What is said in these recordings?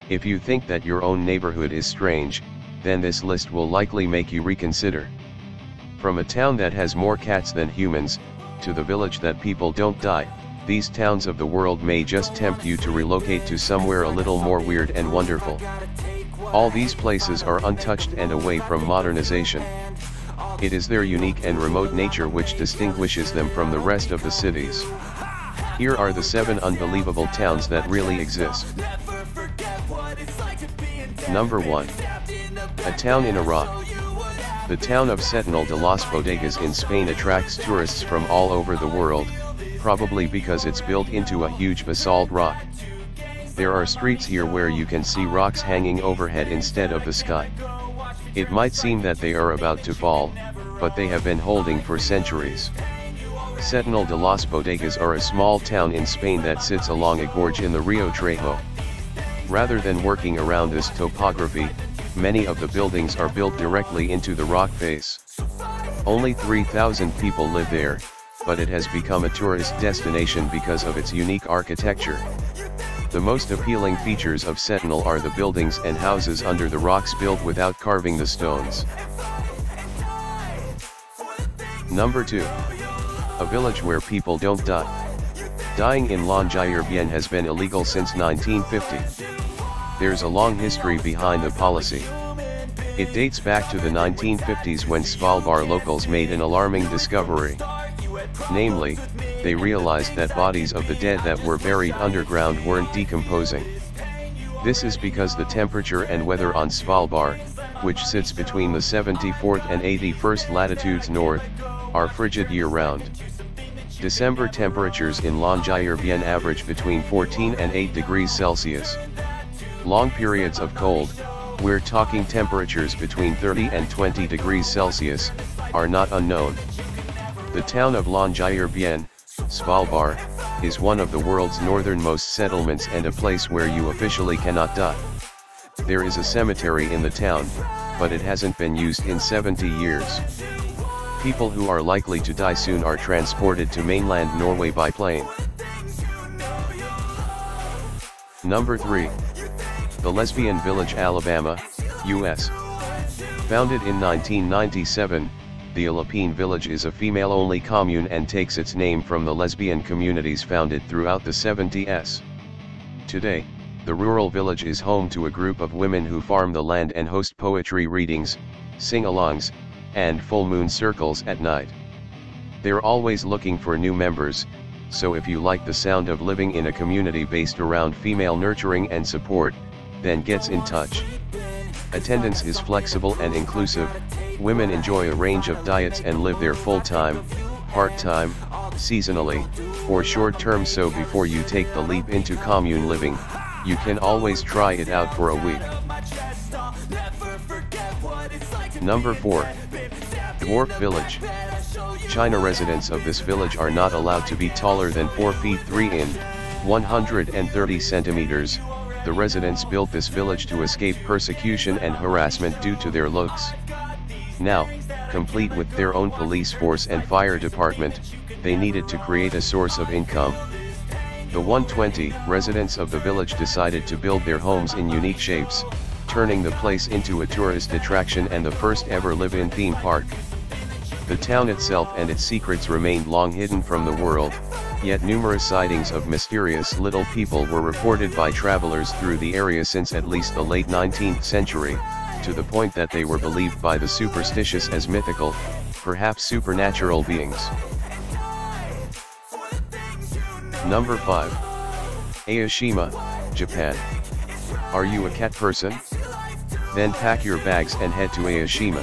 If you think that your own neighborhood is strange, then this list will likely make you reconsider. From a town that has more cats than humans, to the village that people don't die, these towns of the world may just tempt you to relocate to somewhere a little more weird and wonderful. All these places are untouched and away from modernization. It is their unique and remote nature which distinguishes them from the rest of the cities. Here are the 7 unbelievable towns that really exist. Number 1. A town in Iraq. The town of Sentinel de las Bodegas in Spain attracts tourists from all over the world, probably because it's built into a huge basalt rock. There are streets here where you can see rocks hanging overhead instead of the sky. It might seem that they are about to fall, but they have been holding for centuries. Sentinel de las Bodegas are a small town in Spain that sits along a gorge in the Rio Trejo. Rather than working around this topography, many of the buildings are built directly into the rock face. Only 3,000 people live there, but it has become a tourist destination because of its unique architecture. The most appealing features of Sentinel are the buildings and houses under the rocks built without carving the stones. Number 2. A village where people don't die. Dying in Longyearbyen has been illegal since 1950. There's a long history behind the policy. It dates back to the 1950s when Svalbard locals made an alarming discovery. Namely, they realized that bodies of the dead that were buried underground weren't decomposing. This is because the temperature and weather on Svalbard, which sits between the 74th and 81st latitudes north, are frigid year-round. December temperatures in Longyearbyen average between 14 and 8 degrees Celsius. Long periods of cold, we're talking temperatures between 30 and 20 degrees Celsius, are not unknown. The town of Longyearbyen, Svalbard, is one of the world's northernmost settlements and a place where you officially cannot die. There is a cemetery in the town, but it hasn't been used in 70 years. People who are likely to die soon are transported to mainland Norway by plane. Number 3. The Lesbian Village, Alabama, U.S. Founded in 1997, the Alapine Village is a female-only commune and takes its name from the lesbian communities founded throughout the 70s. Today, the rural village is home to a group of women who farm the land and host poetry readings, sing-alongs, and full moon circles at night. They're always looking for new members, so if you like the sound of living in a community based around female nurturing and support, then get in touch. Attendance is flexible and inclusive, women enjoy a range of diets and live there full-time, part-time, seasonally, or short-term, so before you take the leap into commune living, you can always try it out for a week. Number 4. Dwarf Village. China residents of this village are not allowed to be taller than 4 feet 3 in, 130 centimeters. The residents built this village to escape persecution and harassment due to their looks. Now, complete with their own police force and fire department, they needed to create a source of income. The 120 residents of the village decided to build their homes in unique shapes, turning the place into a tourist attraction and the first ever live-in theme park. The town itself and its secrets remained long hidden from the world, yet numerous sightings of mysterious little people were reported by travelers through the area since at least the late 19th century, to the point that they were believed by the superstitious as mythical, perhaps supernatural beings. Number 5. Aoshima, Japan. Are you a cat person? Then pack your bags and head to Aoshima.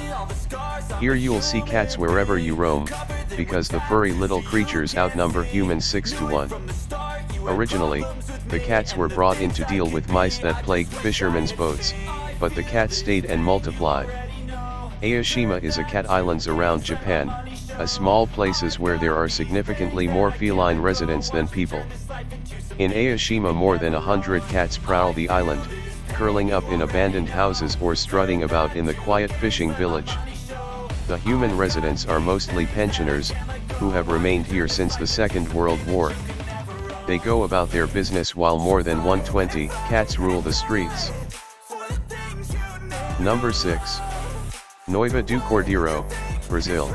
Here you'll see cats wherever you roam, because the furry little creatures outnumber humans 6 to 1. Originally, the cats were brought in to deal with mice that plagued fishermen's boats, but the cats stayed and multiplied. Aoshima is a cat island around Japan, a small places where there are significantly more feline residents than people. In Aoshima more than 100 cats prowl the island, curling up in abandoned houses or strutting about in the quiet fishing village. The human residents are mostly pensioners, who have remained here since the Second World War. They go about their business while more than 120 cats rule the streets. Number 6. Noiva do Cordeiro, Brazil.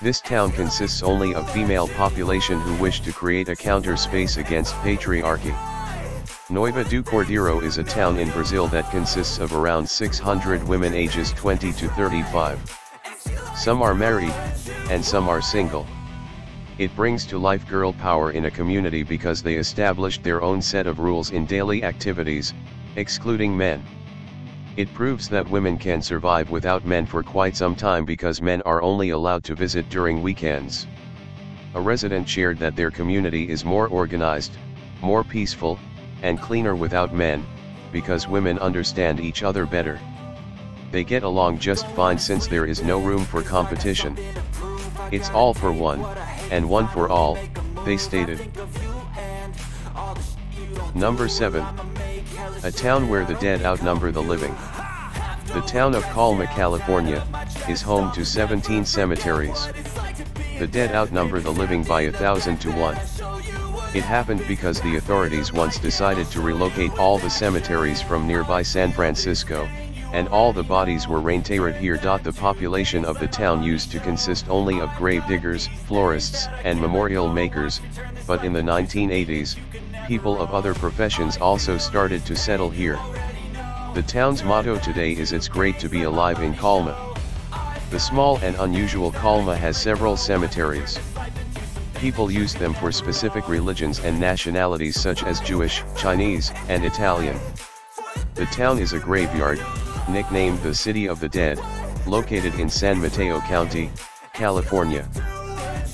This town consists only of female population who wish to create a counter space against patriarchy. Noiva do Cordeiro is a town in Brazil that consists of around 600 women ages 20 to 35. Some are married, and some are single. It brings to life girl power in a community because they established their own set of rules in daily activities, excluding men. It proves that women can survive without men for quite some time because men are only allowed to visit during weekends. A resident shared that their community is more organized, more peaceful, and cleaner without men, because women understand each other better. They get along just fine since there is no room for competition. It's all for one, and one for all, they stated. Number 7. A town where the dead outnumber the living. The town of Colma, California, is home to 17 cemeteries. The dead outnumber the living by 1,000 to 1. It happened because the authorities once decided to relocate all the cemeteries from nearby San Francisco, and all the bodies were reinterred here. The population of the town used to consist only of grave diggers, florists, and memorial makers, but in the 1980s, people of other professions also started to settle here. The town's motto today is "It's great to be alive in Colma." The small and unusual Colma has several cemeteries. People use them for specific religions and nationalities such as Jewish, Chinese, and Italian. The town is a graveyard, nicknamed the City of the Dead, located in San Mateo County, California.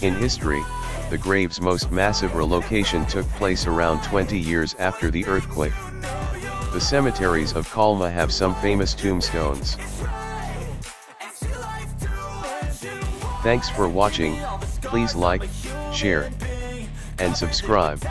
In history, the grave's most massive relocation took place around 20 years after the earthquake. The cemeteries of Colma have some famous tombstones. Thanks for watching. Please like, share, and subscribe.